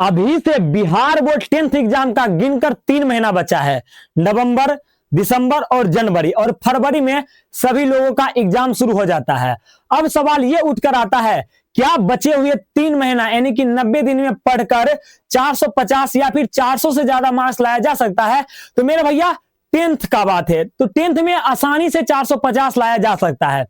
अभी से Bihar board 10th exam का गिनकर 3 महीना बचा है। नवंबर, दिसंबर और जनवरी और फरवरी में सभी लोगों का एग्जाम शुरू हो जाता है। अब सवाल यह उठकर आता है, क्या बचे हुए 3 महीना यानी कि 90 दिन में पढ़कर 450 या फिर 400 से ज्यादा मार्क्स लाया जा सकता है? तो मेरे भैया 10th का बात है तो 10th में आसानी से 450 लाया जा सकता है।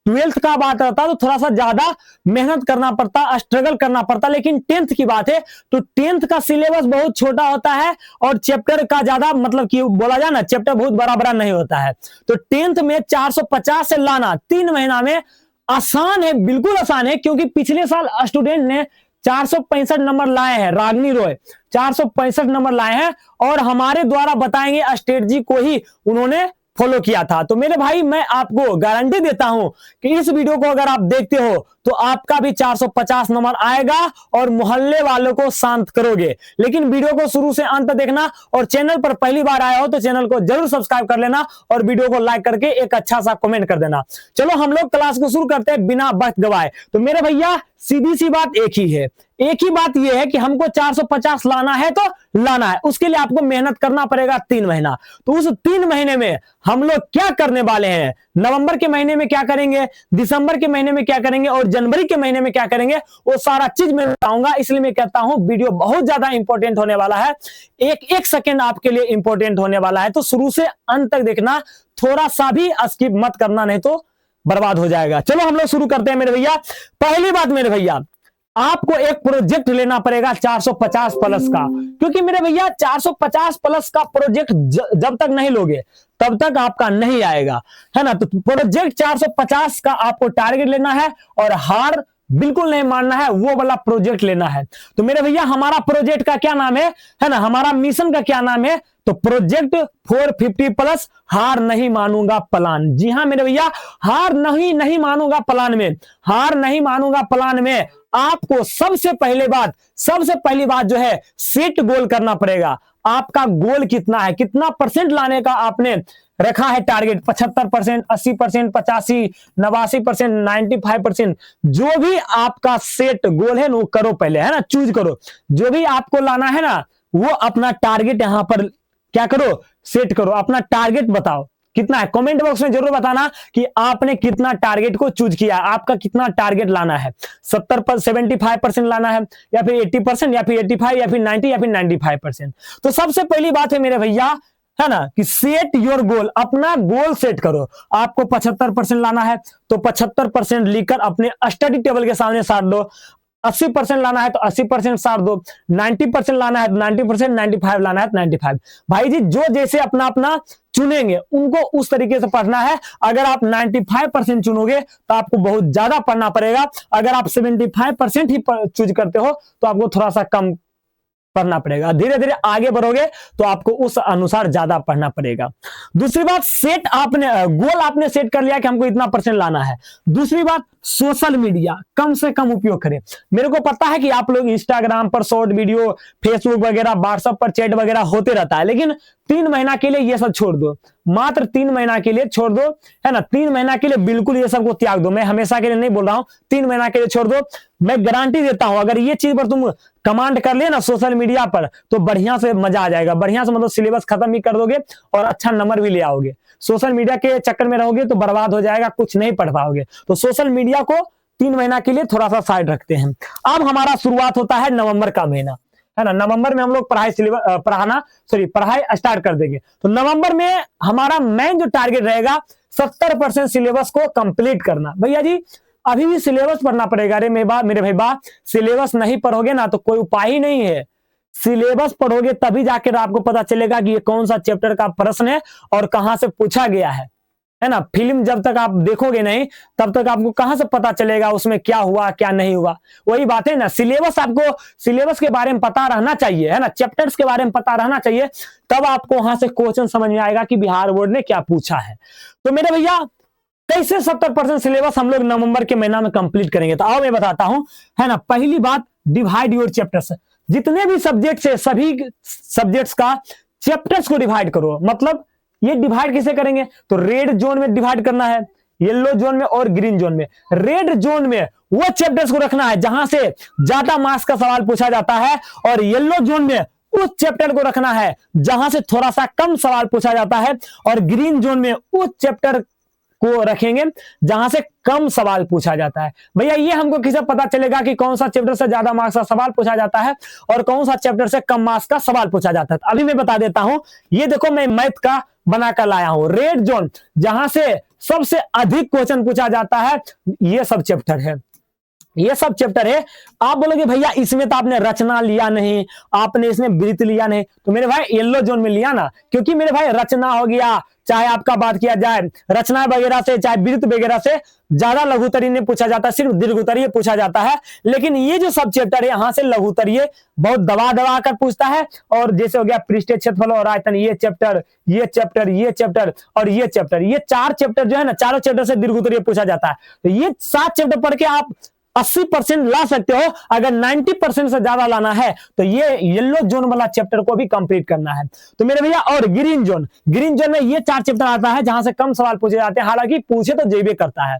12th का बात रहता तो थोड़ा सा ज्यादा मेहनत करना पड़ता, स्ट्रगल करना पड़ता, लेकिन 10th की बात है तो 10th का सिलेबस बहुत छोटा होता है और चैप्टर का ज्यादा मतलब कि बोला जाए ना, चैप्टर बहुत बड़ा बड़ा नहीं होता है। तो 10th में 450 से लाना 3 महीना में आसान है, बिल्कुल आसान है, क्योंकि पिछले साल स्टूडेंट ने 465 नंबर लाए हैं। रागनी रॉय 465 नंबर लाए हैं और हमारे द्वारा बताएंगे स्ट्रेटजी को ही उन्होंने फॉलो किया था। तो मेरे भाई मैं आपको गारंटी देता हूं कि इस वीडियो को अगर आप देखते हो तो आपका भी 450 नंबर आएगा और मोहल्ले वालों को शांत करोगे। लेकिन वीडियो को शुरू से अंत तक देखना और चैनल पर पहली बार आया हो तो चैनल को जरूर सब्सक्राइब कर लेना और वीडियो को लाइक करके एक अच्छा सा कमेंट कर देना। चलो हम लोग क्लास को शुरू करते हैं बिना वक्त गवाए। तो मेरे भैया सीधी सी बात एक ही है, एक ही बात यह है कि हमको 450 लाना है तो लाना है, उसके लिए आपको मेहनत करना पड़ेगा 3 महीना। तो उस 3 महीने में हम लोग क्या करने वाले हैं, नवंबर के महीने में क्या करेंगे, दिसंबर के महीने में क्या करेंगे और जनवरी के महीने में क्या करेंगे, वो सारा चीज मैं बताऊंगा। इसलिए मैं कहता हूं वीडियो बहुत ज्यादा इंपॉर्टेंट होने वाला है, एक एक सेकेंड आपके लिए इंपॉर्टेंट होने वाला है। तो शुरू से अंत तक देखना, थोड़ा सा भी स्किप मत करना, नहीं तो बर्बाद हो जाएगा। चलो हम लोग शुरू करते हैं मेरे भैया। पहली बात मेरे भैया, आपको एक प्रोजेक्ट लेना पड़ेगा 450 प्लस का, क्योंकि मेरे भैया 450 प्लस का प्रोजेक्ट जब तक नहीं लोगे तब तक आपका नहीं आएगा, है ना। तो प्रोजेक्ट 450 का आपको टारगेट लेना है और हार बिल्कुल नहीं मानना है, वो वाला प्रोजेक्ट लेना है। तो मेरे भैया हमारा प्रोजेक्ट का क्या नाम है ना, हमारा मिशन का क्या नाम है, तो प्रोजेक्ट 450 प्लस हार नहीं मानूंगा प्लान। जी हां मेरे भैया, हार नहीं मानूंगा प्लान में, हार नहीं मानूंगा प्लान में आपको सबसे पहली बात जो है सेट गोल करना पड़ेगा। आपका गोल कितना है, कितना परसेंट लाने का आपने रखा है टारगेट, 75%, 80%, 85%, 89%, 95%, जो भी आपका सेट गोल है ना वो करो पहले, है ना, चूज करो। जो भी आपको लाना है ना वो अपना टारगेट यहां पर क्या करो, सेट करो, अपना टारगेट बताओ कितना है। कमेंट बॉक्स में जरूर बताना कि आपने कितना टारगेट को चूज किया, आपका कितना टारगेट लाना है, 75% लाना है या फिर 80% या फिर 85 या फिर 90 या फिर 95%। तो सबसे पहली बात है मेरे भैया, है ना, कि सेट योर गोल, अपना गोल सेट करो। आपको 75% लाना है तो 75% लिखकर अपने स्टडी टेबल के सामने साट दो। 80% लाना है तो 80% साट दो, 90% लाना है तो 90%, 95 लाना है तो 95। भाई जी जो जैसे अपना अपना चुनेंगे उनको उस तरीके से पढ़ना है। अगर आप 95% चुनोगे तो आपको बहुत ज्यादा पढ़ना पड़ेगा, अगर आप 75% ही चूज करते हो तो आपको थोड़ा सा कम पढ़ना पड़ेगा। धीरे धीरे आगे बढ़ोगे तो आपको उस अनुसार ज्यादा पढ़ना पड़ेगा। दूसरी बात, सेट आपने गोल आपने सेट कर लिया कि हमको इतना परसेंट लाना है। दूसरी बात, सोशल मीडिया कम से कम उपयोग करें। मेरे को पता है कि आप लोग इंस्टाग्राम पर शॉर्ट वीडियो, फेसबुक वगैरह, व्हाट्सएप पर चैट वगैरह होते रहता है, लेकिन 3 महीना के लिए ये सब छोड़ दो, मात्र 3 महीना के लिए छोड़ दो, है ना। 3 महीना के लिए बिल्कुल ये सब को त्याग दो। मैं हमेशा के लिए नहीं बोल रहा हूं, 3 महीना के लिए छोड़ दो। मैं गारंटी देता हूं अगर ये चीज पर तुम कमांड कर लिए ना सोशल मीडिया पर तो बढ़िया से मजा आ जाएगा, बढ़िया से मतलब सिलेबस खत्म भी कर दोगे और अच्छा नंबर भी ले आओगे। सोशल मीडिया के चक्कर में रहोगे तो बर्बाद हो जाएगा, कुछ नहीं पढ़ पाओगे। तो सोशल मीडिया को 3 महीना के लिए थोड़ा सा साइड रखते हैं। अब हमारा शुरुआत होता है नवंबर का महीना, है ना। नवंबर में हम लोग पढ़ाई स्टार्ट कर देंगे। तो नवंबर में हमारा मेन जो टारगेट रहेगा 70% सिलेबस को कंप्लीट करना। भैया जी अभी भी सिलेबस पढ़ना पड़ेगा। अरे मेरे भाई बा, सिलेबस नहीं पढ़ोगे ना तो कोई उपाय ही नहीं है। सिलेबस पढ़ोगे तभी जाकर आपको पता चलेगा कि ये कौन सा चैप्टर का प्रश्न है और कहां से पूछा गया है ना। फिल्म जब तक आप देखोगे नहीं तब तक आपको कहां से पता चलेगा उसमें क्या हुआ क्या नहीं हुआ। वही बात है ना, सिलेबस आपको सिलेबस के बारे में पता रहना चाहिए, है ना, चैप्टर्स के बारे में पता रहना चाहिए, तब आपको वहां से क्वेश्चन समझ में आएगा कि बिहार बोर्ड ने क्या पूछा है। तो मेरे भैया कैसे 70% सिलेबस हम लोग नवंबर के महीना में कंप्लीट करेंगे, तो आओ मैं बताता हूं, है ना। पहली बात, डिवाइड योर चैप्टर्स। जितने भी सब्जेक्ट्स है सभी सब्जेक्ट्स का चैप्टर्स को डिवाइड करो। मतलब ये डिवाइड कैसे करेंगे, तो रेड जोन में डिवाइड करना है, येलो जोन में और ग्रीन जोन में। रेड जोन में वो चैप्टर्स को रखना है जहां से ज्यादा मार्क्स का सवाल पूछा जाता है, और येलो जोन में उस चैप्टर को रखना है जहां से थोड़ा सा कम सवाल पूछा जाता है, और ग्रीन जोन में उस चैप्टर को रखेंगे जहां से कम सवाल पूछा जाता है। भैया ये हमको किसे पता चलेगा कि कौन सा चैप्टर से ज्यादा मार्क्स का सवाल पूछा जाता है और कौन सा चैप्टर से कम मार्क्स का सवाल पूछा जाता है? अभी मैं बता देता हूं। ये देखो मैं मैथ का बनाकर लाया हूं। रेड जोन जहां से सबसे अधिक क्वेश्चन पूछा जाता है, ये सब चैप्टर है, ये सब चैप्टर है। आप बोलोगे भैया इसमें तो आपने रचना लिया नहीं, आपने इसमें वृत्त लिया नहीं, तो मेरे भाई येलो जोन में लिया ना, क्योंकि मेरे भाई रचना हो गया, चाहे आपका बात किया जाए रचना वगैरह से, चाहे वृत्त वगैरह से ज्यादा लघुत्तरीय नहीं पूछा जाता, सिर्फ दीर्घोत्तरीय पूछा जाता है। लेकिन ये जो सब चैप्टर है यहाँ से लघुत्तरीय बहुत दबा दबा कर पूछता है। और जैसे हो गया पृष्ठीय क्षेत्रफल और आयतन, ये चैप्टर, ये चैप्टर, ये चैप्टर और ये चैप्टर, ये 4 चैप्टर जो है ना, चारों चैप्टर से दीर्घोत्तरीय पूछा जाता है। तो ये 7 चैप्टर पढ़ के आप 80% ला सकते हो। अगर 90% से ज्यादा लाना है तो ये येलो जोन वाला चैप्टर को भी कंप्लीट करना है। तो मेरे भैया, और ग्रीन जोन, ग्रीन जोन में ये 4 चैप्टर आता है जहां से कम सवाल पूछे जाते हैं। हालांकि पूछे तो जेबे करता है,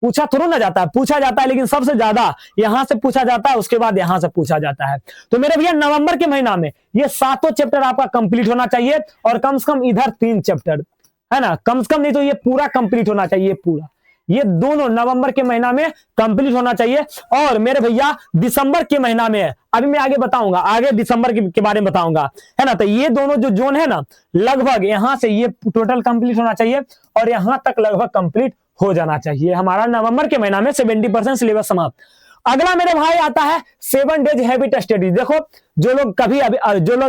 पूछा थोड़ा ना जाता है, पूछा जाता है, लेकिन सबसे ज्यादा यहां से पूछा जाता है, उसके बाद यहां से पूछा जाता है। तो मेरे भैया नवंबर के महीना में ये 7 चैप्टर आपका कंप्लीट होना चाहिए, और कम से कम इधर 3 चैप्टर है ना, कम से कम नहीं तो ये पूरा कंप्लीट होना चाहिए, पूरा ये दोनों नवंबर के महीना में कंप्लीट होना चाहिए। और मेरे भैया दिसंबर के महीना में, अभी मैं आगे बताऊंगा, आगे दिसंबर के बारे में बताऊंगा, है ना। तो ये दोनों जो जोन है ना, लगभग यहां से ये टोटल कंप्लीट होना चाहिए और यहां तक लगभग कंप्लीट हो जाना चाहिए। हमारा नवंबर के महीना में 70% सिलेबस समाप्त। अगला मेरे भाई आता है 7 डेज हैबिट स्टडी। देखो जो लोग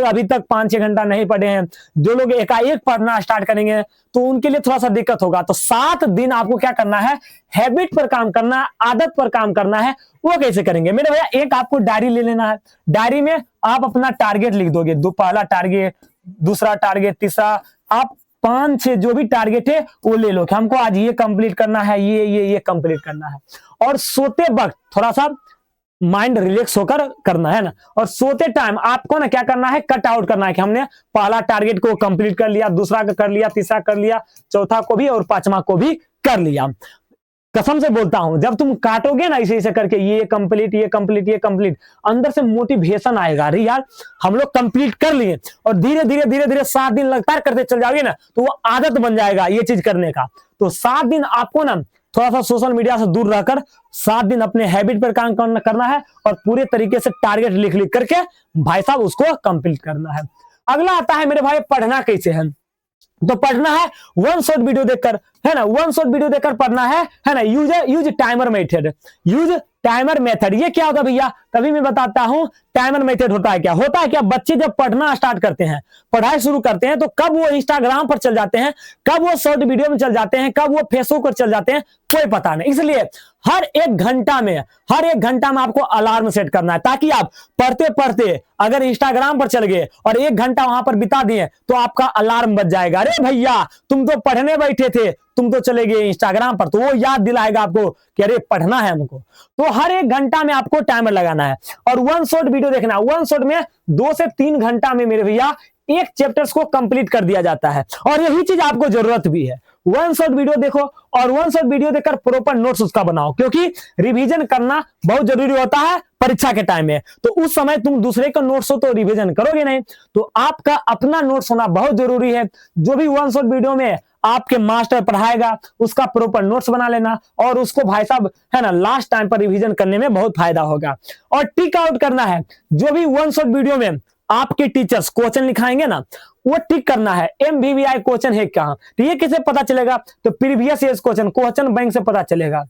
अभी तक 5-6 घंटा नहीं पढ़े हैं, जो लोग एकाएक पढ़ना स्टार्ट करेंगे तो उनके लिए थोड़ा सा दिक्कत होगा। तो 7 दिन आपको क्या करना है, हैबिट पर काम करना है, आदत पर काम करना है। वो कैसे करेंगे मेरे भैया, एक आपको डायरी ले लेना है। डायरी में आप अपना टारगेट लिख दोगे, पहला टारगेट, दूसरा टारगेट, तीसरा, आप 5-6 जो भी टारगेट है वो ले लो कि हमको आज ये कंप्लीट करना है, ये कंप्लीट करना है। और सोते वक्त थोड़ा सा माइंड रिलैक्स होकर करना है ना। और सोते टाइम आपको ना क्या करना है, कट आउट करना है कि हमने पहला टारगेट को कंप्लीट कर लिया, दूसरा का कर लिया, तीसरा कर लिया, चौथा को भी और 5वां को भी कर लिया। कसम से बोलता हूं, जब तुम काटोगे ना ऐसे करके, ये कंप्लीट, ये कंप्लीट, ये कंप्लीट, अंदर से मोटिवेशन आएगा, अरे यार हम लोग कंप्लीट कर लिए। और धीरे धीरे 7 दिन लगातार करते चल जाओगे ना तो वो आदत बन जाएगा ये चीज करने का। तो 7 दिन आपको ना थोड़ा सा सोशल मीडिया से दूर रहकर 7 दिन अपने हैबिट पर काम करना है और पूरे तरीके से टारगेट लिख करके भाई साहब उसको कंप्लीट करना है। अगला आता है मेरे भाई पढ़ना कैसे है। तो पढ़ना है 1 शॉर्ट वीडियो देखकर, है ना, 1 शॉर्ट वीडियो देखकर पढ़ना है ना। Use timer method, use timer method. ये क्या होगा भैया, तभी मैं बताता हूं टाइमर मेथड होता है क्या। बच्चे जब पढ़ना स्टार्ट करते हैं, पढ़ाई शुरू करते हैं, तो कब वो इंस्टाग्राम पर चल जाते हैं, कब वो शॉर्ट वीडियो में चल जाते हैं, कब वो फेसबुक पर चल जाते हैं, कोई पता नहीं। इसलिए हर एक घंटा में आपको अलार्म सेट करना है, ताकि आप पढ़ते पढ़ते अगर इंस्टाग्राम पर चल गए और 1 घंटा वहां पर बिता दिए तो आपका अलार्म बज जाएगा। अरे भैया तुम तो पढ़ने बैठे थे, तुम तो चले गए इंस्टाग्राम पर, तो वो याद दिलाएगा आपको कि अरे पढ़ना है हमको। तो हर 1 घंटा में आपको टाइमर लगाना है और 1 शॉर्ट वीडियो देखना है। 1 शॉर्ट में 2 से 3 घंटा में मेरे भैया एक चैप्टर्स को कंप्लीट कर दिया जाता है। और यही चीज आपको जरूरत भी है। 1 शॉर्ट वीडियो देखो और 1 शॉर्ट वीडियो देखकर प्रॉपर नोट्स उसका बनाओ, क्योंकि रिवीजन करना बहुत जरूरी होता है परीक्षा के टाइम में। तो उस समय तुम दूसरे का नोट्स हो तो रिवीजन करोगे नहीं, तो आपका अपना नोट्स होना बहुत जरूरी है। जो भी 1 शॉर्ट वीडियो में आपके मास्टर पढ़ाएगा उसका प्रॉपर नोट्स बना लेना और उसको भाई साहब है ना लास्ट टाइम पर रिवीजन करने में बहुत फायदा होगा। और टिक आउट करना है, जो भी 1 शॉर्ट वीडियो में आपके टीचर्स क्वेश्चन लिखाएंगे ना वो टिक करना है। MVVI क्वेश्चन है क्या, तो ये कैसे पता चलेगा, तो प्रीवियस ईयर क्वेश्चन बैंक से पता चलेगा।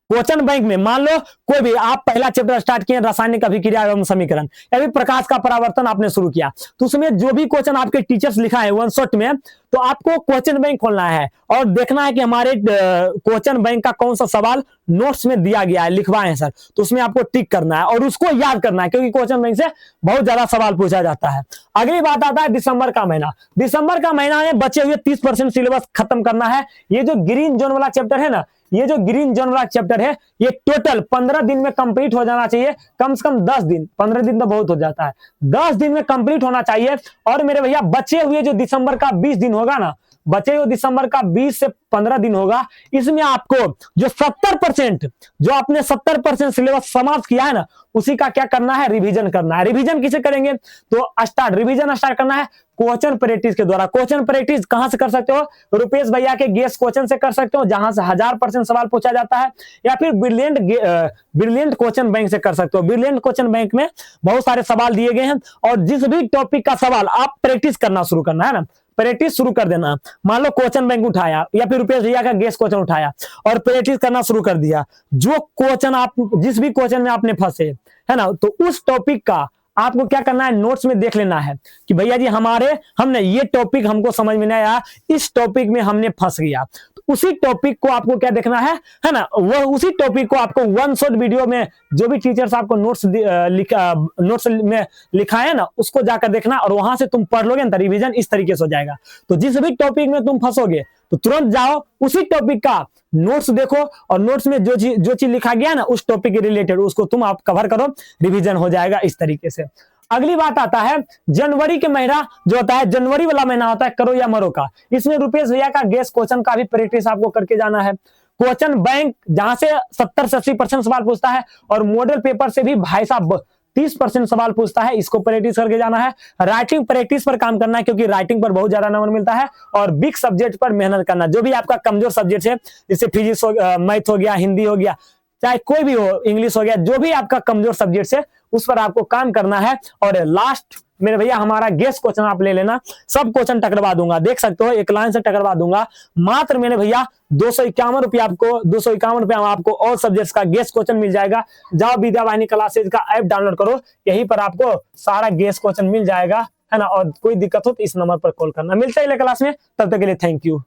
क्वेश्चन बैंक में मान लो कोई भी आप पहला चैप्टर स्टार्ट किए रासायनिक अभिक्रिया एवं समीकरण, या फिर प्रकाश का परावर्तन आपने शुरू किया, तो उसमें जो भी क्वेश्चन आपके टीचर्स लिखा है 1 शॉट में, तो आपको क्वेश्चन बैंक खोलना है और देखना है कि हमारे क्वेश्चन बैंक का कौन सा सवाल नोट्स में दिया गया है, लिखवाए हैं सर, तो उसमें आपको टिक करना है और उसको याद करना है, क्योंकि क्वेश्चन बैंक से बहुत ज्यादा सवाल पूछा जाता है। अगली बात आता है दिसंबर का महीना। दिसंबर का महीना में बचे हुए 30% सिलेबस खत्म करना है। ये जो ग्रीन जोन वाला चैप्टर है ना, ये जो ग्रीन जोन वाला चैप्टर है ये टोटल 15 दिन में कंप्लीट हो जाना चाहिए, कम से कम 10 दिन, 15 दिन तो बहुत हो जाता है, 10 दिन में कंप्लीट होना चाहिए। और मेरे भैया बचे हुए जो दिसंबर का 20 दिन होगा ना, बचे हुए दिसंबर का 20 से 15 दिन होगा, इसमें आपको जो 70% जो आपने 70% सिलेबस समाप्त किया है ना, उसी का क्या करना है, रिवीजन करना है। रिवीजन किसे करेंगे, तो रिवीजन स्टार्ट करना है क्वेश्चन प्रैक्टिस के द्वारा। क्वेश्चन प्रैक्टिस कहां से कर सकते हो, रुपेश भैया के गेस क्वेश्चन से कर सकते हो, जहां से 1000% सवाल पूछा जाता है, या फिर ब्रिलियंट क्वेश्चन बैंक से कर सकते हो। ब्रिलियंट क्वेश्चन बैंक में बहुत सारे सवाल दिए गए हैं, और जिस भी टॉपिक का सवाल आप प्रैक्टिस करना शुरू करना है ना, प्रैक्टिस शुरू कर देना। मान लो क्वेश्चन बैंक उठाया या फिर रुपेश भैया का गेस क्वेश्चन उठाया और प्रैक्टिस करना शुरू कर दिया। जो क्वेश्चन आप जिस भी क्वेश्चन में आपने फंसे है ना, तो उस टॉपिक का आपको क्या करना है, नोट्स में देख लेना है कि भैया जी हमने ये टॉपिक हमको समझ में नहीं आया, इस टॉपिक में हमने फंस गया। तो उसी टॉपिक को आपको क्या देखना है ना, वो उसी टॉपिक को आपको वन शॉट वीडियो में जो भी टीचर्स आपको नोट्स में लिखाए है ना, उसको जाकर देखना, और वहां से तुम पढ़ लोगे ना, रिवीजन इस तरीके से हो जाएगा। तो जिस भी टॉपिक में तुम फंसोगे तो तुरंत जाओ उसी टॉपिक का नोट्स देखो, और नोट्स में जो चीज लिखा गया ना उस टॉपिक के रिलेटेड, उसको तुम आप कवर करो, रिवीजन हो जाएगा इस तरीके से। अगली बात आता है जनवरी के महीना जो होता है, जनवरी वाला महीना होता है करो या मरो का। इसमें रुपेश भैया का गेस क्वेश्चन का भी प्रैक्टिस आपको करके जाना है। क्वेश्चन बैंक जहां से 70 से 80% सवाल पूछता है, और मॉडल पेपर से भी भाई साहब 30% सवाल पूछता है, इसको प्रैक्टिस करके जाना है। राइटिंग प्रैक्टिस पर काम करना है, क्योंकि राइटिंग पर बहुत ज्यादा नंबर मिलता है, और बिग सब्जेक्ट पर मेहनत करना। जो भी आपका कमजोर सब्जेक्ट है, जैसे फिजिक्स मैथ हो गया, हिंदी हो गया, चाहे कोई भी हो, इंग्लिश हो गया, जो भी आपका कमजोर सब्जेक्ट है उस पर आपको काम करना है। और लास्ट मेरे भैया हमारा गेस क्वेश्चन आप ले लेना, सब क्वेश्चन टकरवा दूंगा, देख सकते हो एक लाइन से टकरवा दूंगा। मात्र मेरे भैया 251 रुपया आपको 251 रुपया में आपको ऑल सब्जेक्ट्स का गेस क्वेश्चन मिल जाएगा। जाओ विद्या वाहिनी क्लासेज का ऐप डाउनलोड करो, यहीं पर आपको सारा गेस क्वेश्चन मिल जाएगा, है ना। और कोई दिक्कत हो तो इस नंबर पर कॉल करना। मिलते हैं अगले क्लास में, तब तक के लिए थैंक यू।